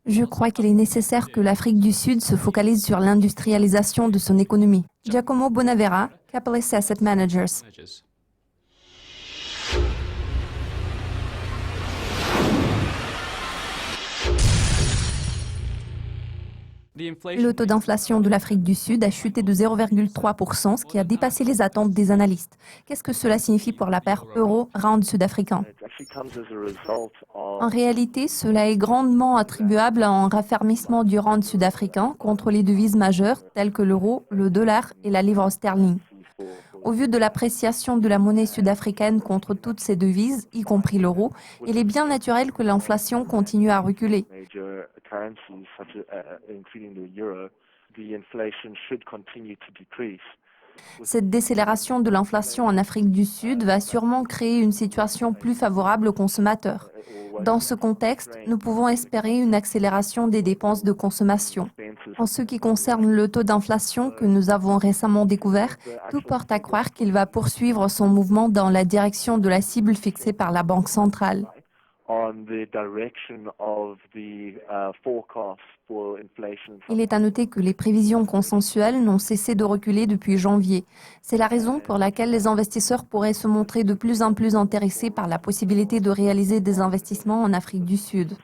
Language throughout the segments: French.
Je crois qu'il est nécessaire que l'Afrique du Sud se focalise sur l'industrialisation de son économie. Giacomo Bonavera, Capitalist Asset Managers. Le taux d'inflation de l'Afrique du Sud a chuté de 0,3%, ce qui a dépassé les attentes des analystes. Qu'est-ce que cela signifie pour la paire euro-rand sud-africain? En réalité, cela est grandement attribuable à un raffermissement du rand sud-africain contre les devises majeures telles que l'euro, le dollar et la livre sterling. Au vu de l'appréciation de la monnaie sud-africaine contre toutes ces devises, y compris l'euro, il est bien naturel que l'inflation continue à reculer. Cette décélération de l'inflation en Afrique du Sud va sûrement créer une situation plus favorable aux consommateurs. Dans ce contexte, nous pouvons espérer une accélération des dépenses de consommation. En ce qui concerne le taux d'inflation que nous avons récemment découvert, tout porte à croire qu'il va poursuivre son mouvement dans la direction de la cible fixée par la Banque centrale. Il est à noter que les prévisions consensuelles n'ont cessé de reculer depuis janvier. C'est la raison pour laquelle les investisseurs pourraient se montrer de plus en plus intéressés par la possibilité de réaliser des investissements en Afrique du Sud.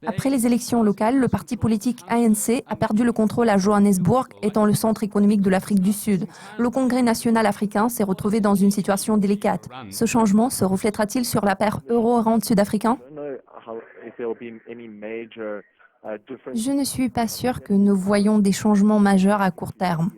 Après les élections locales, le parti politique ANC a perdu le contrôle à Johannesburg, étant le centre économique de l'Afrique du Sud. Le Congrès national africain s'est retrouvé dans une situation délicate. Ce changement se reflètera-t-il sur la paire euro-rand sud-africain? Je ne suis pas sûre que nous voyons des changements majeurs à court terme.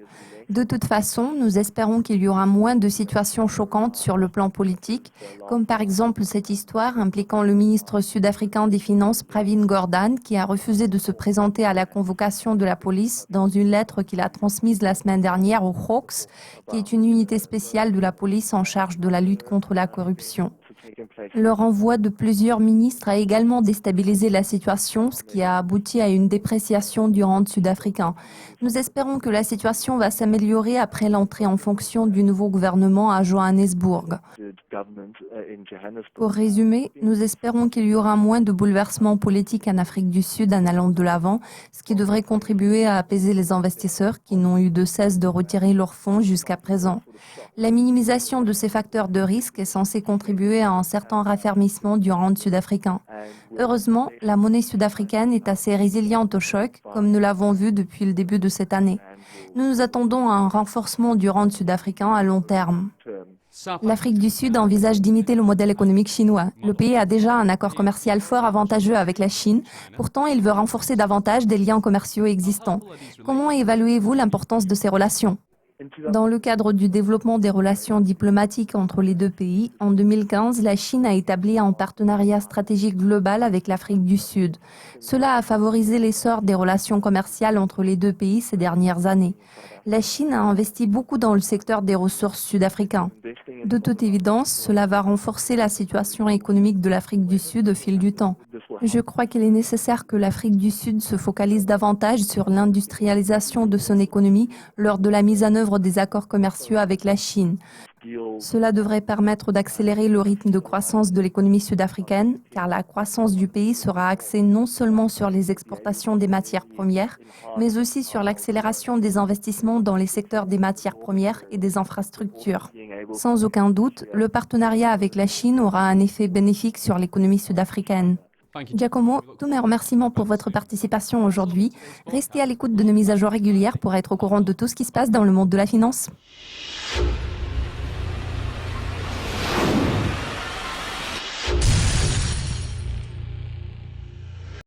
De toute façon, nous espérons qu'il y aura moins de situations choquantes sur le plan politique, comme par exemple cette histoire impliquant le ministre sud-africain des Finances Pravin Gordhan, qui a refusé de se présenter à la convocation de la police dans une lettre qu'il a transmise la semaine dernière au Hawks, qui est une unité spéciale de la police en charge de la lutte contre la corruption. Le renvoi de plusieurs ministres a également déstabilisé la situation, ce qui a abouti à une dépréciation du rand sud-africain. Nous espérons que la situation va s'améliorer après l'entrée en fonction du nouveau gouvernement à Johannesburg. Pour résumer, nous espérons qu'il y aura moins de bouleversements politiques en Afrique du Sud en allant de l'avant, ce qui devrait contribuer à apaiser les investisseurs qui n'ont eu de cesse de retirer leurs fonds jusqu'à présent. La minimisation de ces facteurs de risque est censée contribuer à un certain raffermissement du rand sud-africain. Heureusement, la monnaie sud-africaine est assez résiliente au choc, comme nous l'avons vu depuis le début de cette année. Nous nous attendons à un renforcement du rand sud-africain à long terme. L'Afrique du Sud envisage d'imiter le modèle économique chinois. Le pays a déjà un accord commercial fort avantageux avec la Chine. Pourtant, il veut renforcer davantage des liens commerciaux existants. Comment évaluez-vous l'importance de ces relations ? Dans le cadre du développement des relations diplomatiques entre les deux pays, en 2015, la Chine a établi un partenariat stratégique global avec l'Afrique du Sud. Cela a favorisé l'essor des relations commerciales entre les deux pays ces dernières années. La Chine a investi beaucoup dans le secteur des ressources sud-africains. De toute évidence, cela va renforcer la situation économique de l'Afrique du Sud au fil du temps. Je crois qu'il est nécessaire que l'Afrique du Sud se focalise davantage sur l'industrialisation de son économie lors de la mise en œuvre des accords commerciaux avec la Chine. Cela devrait permettre d'accélérer le rythme de croissance de l'économie sud-africaine, car la croissance du pays sera axée non seulement sur les exportations des matières premières, mais aussi sur l'accélération des investissements dans les secteurs des matières premières et des infrastructures. Sans aucun doute, le partenariat avec la Chine aura un effet bénéfique sur l'économie sud-africaine. Giacomo, tous mes remerciements pour votre participation aujourd'hui. Restez à l'écoute de nos mises à jour régulières pour être au courant de tout ce qui se passe dans le monde de la finance.